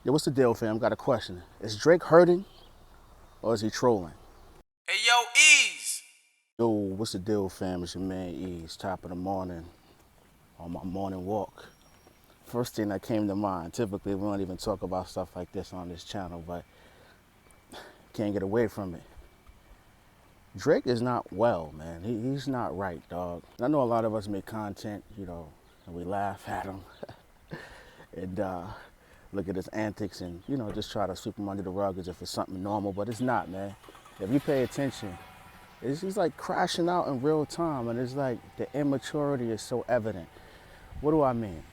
Yo, what's the deal, fam? Got a question. Is Drake hurting or is he trolling? Hey, yo, Ease. Yo, what's the deal, fam? It's your man Ease, top of the morning, on my morning walk. First thing that came to mind, typically we don't even talk about stuff like this on this channel, but can't get away from it. Drake is not well, man. He's not right, dog. I know a lot of us make content, and we laugh at him and look at his antics and, just try to sweep him under the rug as if it's something normal, but it's not, man. If you pay attention, he's like crashing out in real time, and it's like the immaturity is so evident. What do I mean?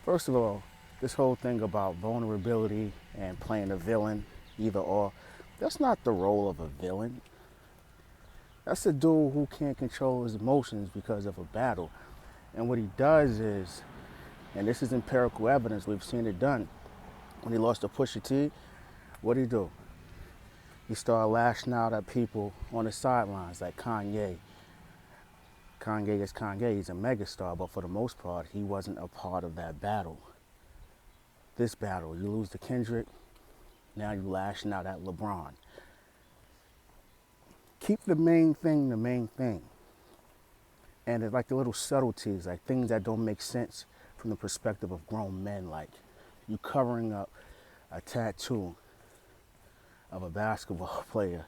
First of all, this whole thing about vulnerability and playing a villain, either or, that's not the role of a villain. That's a dude who can't control his emotions because of a battle. And what he does is, and this is empirical evidence, we've seen it done. When he lost to Pusha T, what did he do? He started lashing out at people on the sidelines, like Kanye. Kanye is Kanye, he's a megastar, but for the most part, he wasn't a part of that battle. This battle, you lose to Kendrick, now you lashing out at LeBron. Keep the main thing the main thing. And it's like the little subtleties, like things that don't make sense from the perspective of grown men, like you covering up a tattoo of a basketball player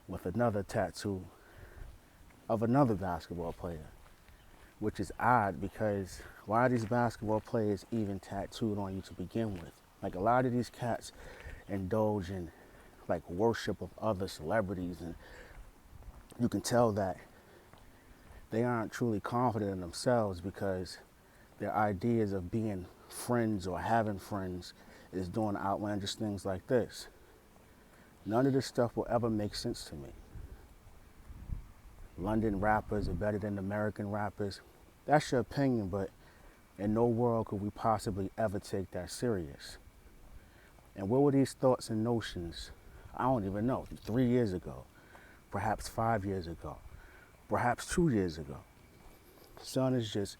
with another tattoo of another basketball player, which is odd because why are these basketball players even tattooed on you to begin with? Like a lot of these cats indulge in like worship of other celebrities, and you can tell that they aren't truly confident in themselves because their ideas of being friends or having friends is doing outlandish things like this. None of this stuff will ever make sense to me. London rappers are better than American rappers. That's your opinion, but in no world could we possibly ever take that serious. And where were these thoughts and notions? I don't even know. 3 years ago, perhaps 5 years ago, perhaps 2 years ago. Son is just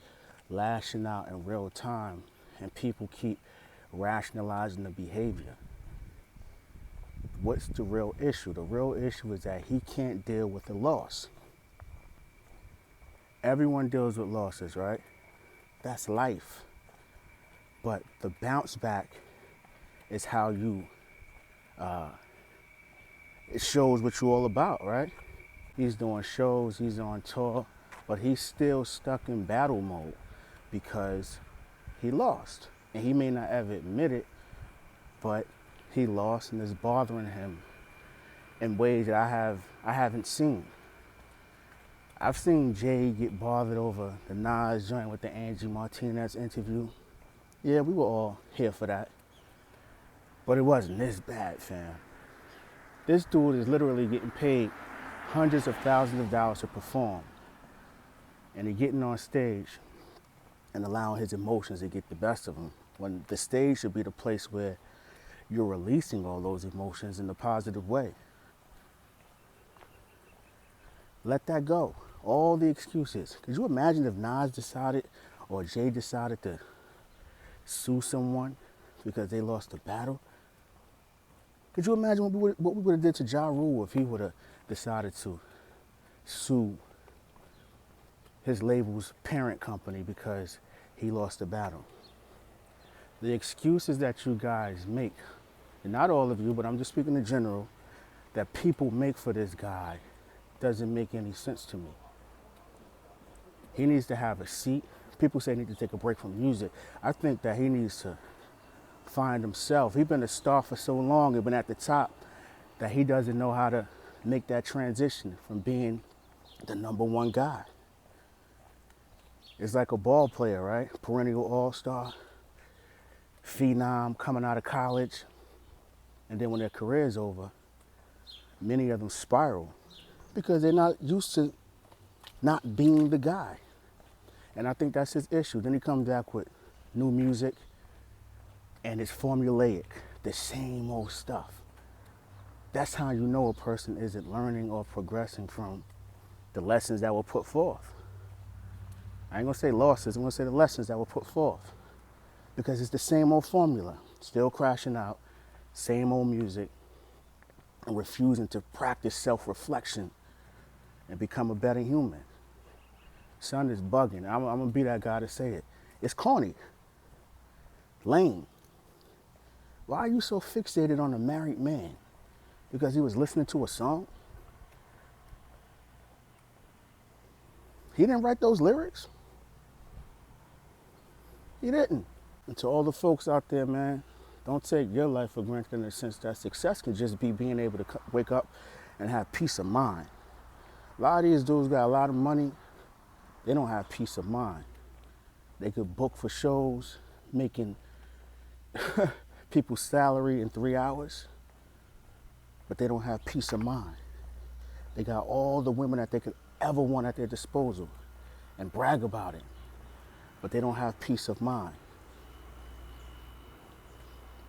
lashing out in real time, and people keep rationalizing the behavior. What's the real issue? The real issue is that he can't deal with the loss. Everyone deals with losses, right? That's life. But the bounce back is how you, it shows what you're all about, right? He's doing shows, he's on tour, but he's still stuck in battle mode because he lost. And he may not ever admit it, but he lost and it's bothering him in ways that I haven't seen. I've seen Jay get bothered over the Nas joint with the Angie Martinez interview. Yeah, we were all here for that. But it wasn't this bad, fam. This dude is literally getting paid hundreds of thousands of dollars to perform. And he's getting on stage and allowing his emotions to get the best of him. When the stage should be the place where you're releasing all those emotions in a positive way. Let that go. All the excuses. Could you imagine if Nas decided or Jay decided to sue someone because they lost a battle? Could you imagine what we would have did to Ja Rule if he would have decided to sue his label's parent company because he lost a battle? The excuses that you guys make, and not all of you, but I'm just speaking in general, that people make for this guy doesn't make any sense to me. He needs to have a seat. People say he needs to take a break from music. I think that he needs to find himself. He's been a star for so long, he's been at the top, that he doesn't know how to make that transition from being the number one guy. It's like a ball player, right? Perennial all-star, phenom coming out of college, and then when their career is over, many of them spiral because they're not used to not being the guy. And I think that's his issue. Then he comes back with new music and it's formulaic, the same old stuff. That's how you know a person isn't learning or progressing from the lessons that were put forth. I ain't gonna say losses, I'm gonna say the lessons that were put forth. Because it's the same old formula. still crashing out, same old music, and refusing to practice self-reflection and become a better human. Son is bugging. I'm gonna be that guy to say it. It's corny, lame. Why are you so fixated on a married man? Because he was listening to a song? He didn't write those lyrics. He didn't. And to all the folks out there, man, don't take your life for granted in the sense that success can just be being able to wake up and have peace of mind. A lot of these dudes got a lot of money. They don't have peace of mind. They could book for shows, making people's salary in 3 hours, but they don't have peace of mind. They got all the women that they could ever want at their disposal and brag about it, but they don't have peace of mind.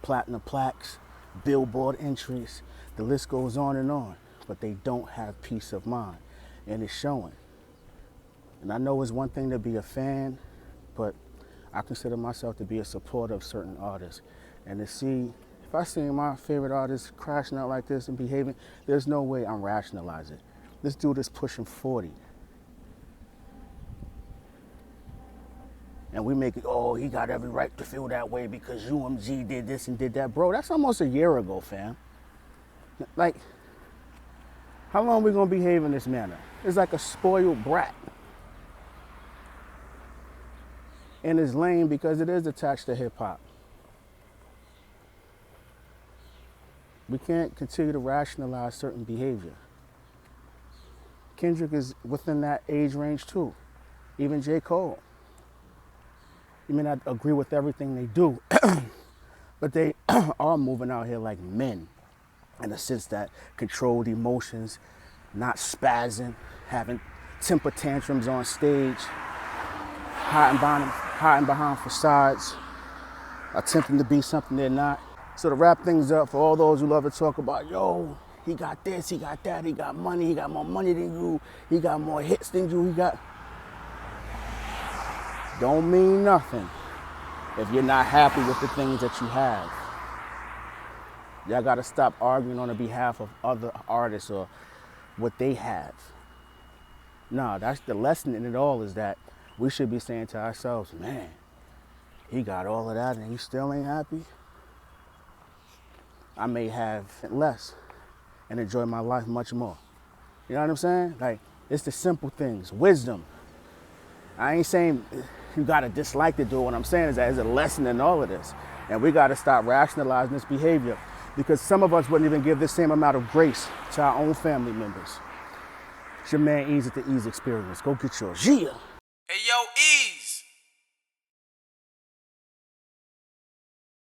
Platinum plaques, billboard entries, the list goes on, but they don't have peace of mind, and it's showing. And I know it's one thing to be a fan, but I consider myself to be a supporter of certain artists. And to see, if I see my favorite artist crashing out like this and behaving, there's no way I'm rationalizing. This dude is pushing 40. And we make it, oh, he got every right to feel that way because UMG did this and did that. Bro, that's almost a year ago, fam. Like, how long are we gonna behave in this manner? It's like a spoiled brat. And it's lame because it is attached to hip hop. We can't continue to rationalize certain behavior. Kendrick is within that age range too. Even J. Cole. You may not agree with everything they do, but they are moving out here like men in the sense that controlled emotions, not spazzing, having temper tantrums on stage, hiding behind facades, attempting to be something they're not. So to wrap things up, for all those who love to talk about, yo, he got this, he got that, he got money, he got more money than you, he got more hits than you, don't mean nothing if you're not happy with the things that you have. Y'all gotta stop arguing on the behalf of other artists or what they have. No, that's the lesson in it all, is that we should be saying to ourselves, man, he got all of that and he still ain't happy. I may have less and enjoy my life much more. You know what I'm saying? Like, it's the simple things, wisdom. I ain't saying you gotta dislike to do it. What I'm saying is that there's a lesson in all of this. And we gotta stop rationalizing this behavior, because some of us wouldn't even give the same amount of grace to our own family members. It's your man Ease at the Ease Experience. Go get yours. Yeah. Hey, yo, Ease.